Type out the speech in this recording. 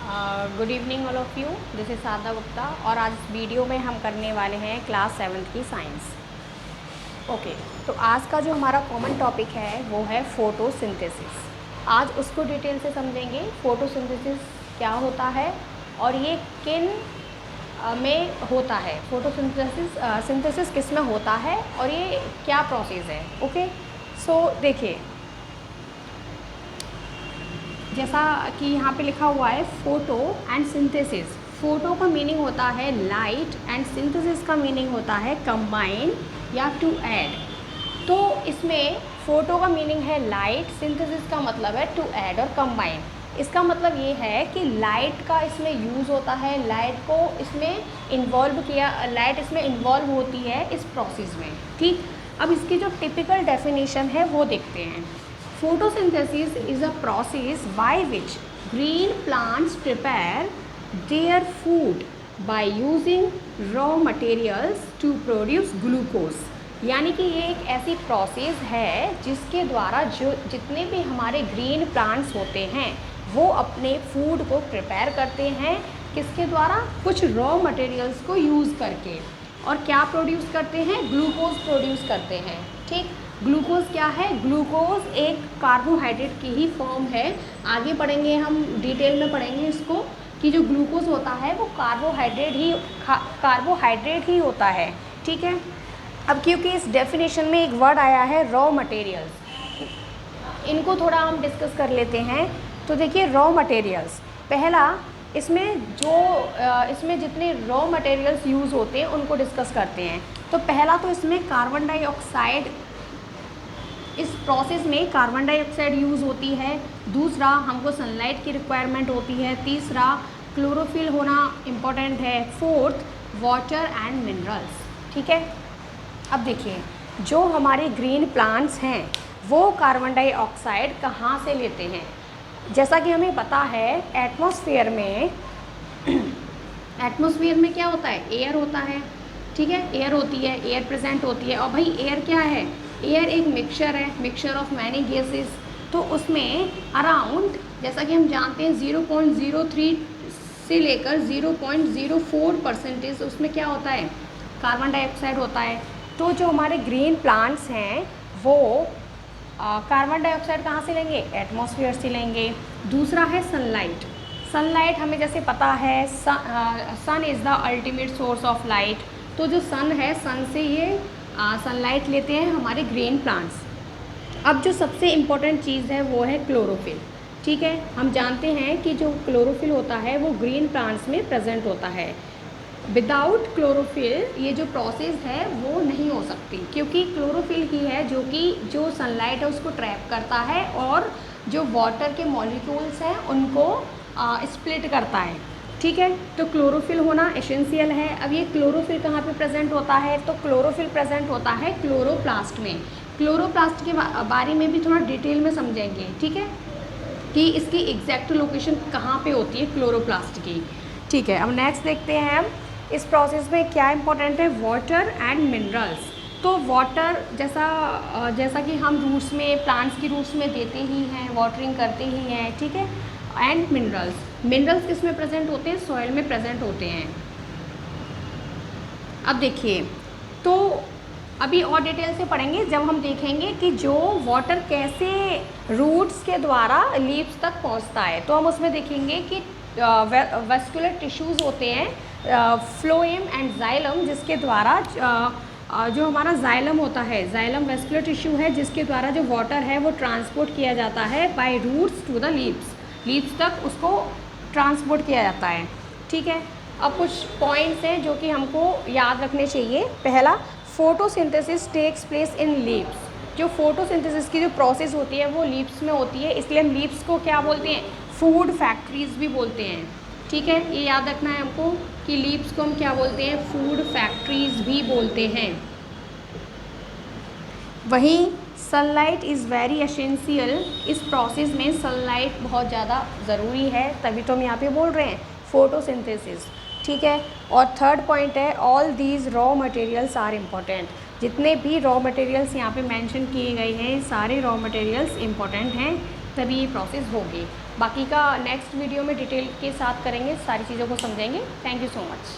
Good evening all of you, this is Sadhana Gupta. और आज इस वीडियो में हम करने वाले हैं क्लास 7th की साइंस। ओके, तो आज का जो हमारा कॉमन टॉपिक है वो है फ़ोटोसिंथेसिस। आज उसको डिटेल से समझेंगे। फ़ोटोसिंथेसिस क्या होता है और ये किन में होता है, फ़ोटोसिंथेसिस किस में होता है और ये क्या प्रोसेस है। ओके, सो देखिए, जैसा कि यहाँ पे लिखा हुआ है फ़ोटो एंड सिंथेसिस। फ़ोटो का मीनिंग होता है लाइट एंड सिंथेसिस का मीनिंग होता है कंबाइन या टू ऐड। तो इसमें फ़ोटो का मीनिंग है लाइट, सिंथेसिस का मतलब है टू ऐड और कंबाइन। इसका मतलब ये है कि लाइट का इसमें यूज़ होता है, लाइट को इसमें लाइट इसमें इन्वॉल्व होती है इस प्रोसेस में। ठीक, अब इसकी जो टिपिकल डेफिनेशन है वो देखते हैं। Photosynthesis is a process by which green plants prepare their food by using raw materials to produce glucose। यानी कि ये एक ऐसी प्रोसेस है जिसके द्वारा जो जितने भी हमारे ग्रीन प्लांट्स होते हैं वो अपने फूड को प्रिपेयर करते हैं, किसके द्वारा? कुछ रॉ मटेरियल्स को यूज़ करके। और क्या प्रोड्यूस करते हैं? ग्लूकोज प्रोड्यूस करते हैं। ठीक, ग्लूकोज क्या है? ग्लूकोज एक कार्बोहाइड्रेट की ही फॉर्म है। आगे पढ़ेंगे, हम डिटेल में पढ़ेंगे इसको कि जो ग्लूकोज होता है वो कार्बोहाइड्रेट ही होता है। ठीक है, अब क्योंकि इस डेफिनेशन में एक वर्ड आया है रॉ मटेरियल्स, इनको थोड़ा हम डिस्कस कर लेते हैं। तो देखिए, रॉ मटेरियल्स, पहला इसमें जितने रॉ मटेरियल्स यूज़ होते हैं उनको डिस्कस करते हैं। तो पहला तो इसमें कार्बन डाइऑक्साइड, इस प्रोसेस में कार्बन डाइऑक्साइड यूज़ होती है। दूसरा, हमको सनलाइट की रिक्वायरमेंट होती है। तीसरा, क्लोरोफिल होना इम्पोर्टेंट है। Fourth, water and minerals. ठीक है, अब देखिए, जो हमारे ग्रीन प्लांट्स हैं वो कार्बन डाइऑक्साइड कहाँ से लेते हैं? जैसा कि हमें पता है एटमॉस्फेयर में क्या होता है? एयर होता है। ठीक है, एयर होती है, एयर प्रेजेंट होती है। और भाई एयर क्या है? एयर एक मिक्सचर है, मिक्सचर ऑफ मैनी गैसेस। तो उसमें अराउंड, जैसा कि हम जानते हैं, 0.03 से लेकर 0.04% उसमें क्या होता है? कार्बन डाइऑक्साइड होता है। तो जो हमारे ग्रीन प्लांट्स हैं वो कार्बन डाइऑक्साइड कहाँ से लेंगे? एटमॉस्फेयर से लेंगे। दूसरा है सनलाइट। सनलाइट हमें जैसे पता है sun is the ultimate source of light. तो जो सन है, सन से ये सनलाइट लेते हैं हमारे ग्रीन प्लांट्स। अब जो सबसे इम्पोर्टेंट चीज़ है वो है क्लोरोफिल। ठीक है, हम जानते हैं कि जो क्लोरोफिल होता है वो ग्रीन प्लांट्स में प्रेजेंट होता है। विदाउट क्लोरोफिल ये जो प्रोसेस है वो नहीं हो सकती, क्योंकि क्लोरोफिल ही है जो सनलाइट है उसको ट्रैप करता है और जो वाटर के मॉलिक्यूल्स हैं उनको स्प्लिट करता है। ठीक है, तो क्लोरोफिल होना एसेंशियल है। अब ये क्लोरोफिल कहाँ पे प्रेजेंट होता है? तो क्लोरोफिल प्रेजेंट होता है क्लोरोप्लास्ट में। क्लोरोप्लास्ट के बारे में भी थोड़ा डिटेल में समझेंगे। ठीक है, कि इसकी एग्जैक्ट लोकेशन कहाँ पे होती है क्लोरोप्लास्ट की। ठीक है, अब नेक्स्ट देखते हैं हम इस प्रोसेस में क्या इंपॉर्टेंट है। Water and minerals. तो वाटर जैसा कि हम रूट्स में, प्लांट्स की रूट्स में देते ही हैं, वाटरिंग करते ही हैं। ठीक है, एंड मिनरल्स किस में प्रेजेंट होते हैं? सॉइल में प्रेजेंट होते हैं। अब देखिए, तो अभी और डिटेल से पढ़ेंगे जब हम देखेंगे कि जो वाटर कैसे रूट्स के द्वारा लीव्स तक पहुंचता है। तो हम उसमें देखेंगे कि वेस्कुलर टिश्यूज़ होते हैं, फ्लोएम एंड जाइलम, जिसके द्वारा जो हमारा जाइलम होता है, जाइलम वेस्कुलर टिश्यू है जिसके द्वारा जो वाटर है वो ट्रांसपोर्ट किया जाता है by roots to the leaves तक उसको ट्रांसपोर्ट किया जाता है। ठीक है, अब कुछ पॉइंट्स हैं जो कि हमको याद रखने चाहिए। पहला, photosynthesis takes place in leaves. जो फोटोसिंथेसिस की जो प्रोसेस होती है वो लीव्स में होती है, इसलिए हम लीव्स को क्या बोलते हैं? फूड फैक्ट्रीज भी बोलते हैं। ठीक है, ये याद रखना है हमको कि लीव्स को हम क्या बोलते हैं? फूड फैक्ट्रीज भी बोलते हैं। वहीं सनलाइट इज़ वेरी एसेंशियल। इस प्रोसेस में सनलाइट बहुत ज़्यादा ज़रूरी है, तभी तो हम यहाँ पे बोल रहे हैं फोटोसिंथेसिस। ठीक है, और थर्ड पॉइंट है all these raw materials are important. जितने भी रॉ मटेरियल्स यहाँ पे मेंशन किए गए हैं, सारे रॉ मटेरियल्स इम्पॉर्टेंट हैं। तभी ये प्रोसेस होगी। बाकी का नेक्स्ट वीडियो में डिटेल के साथ करेंगे, सारी चीज़ों को समझेंगे। Thank you so much.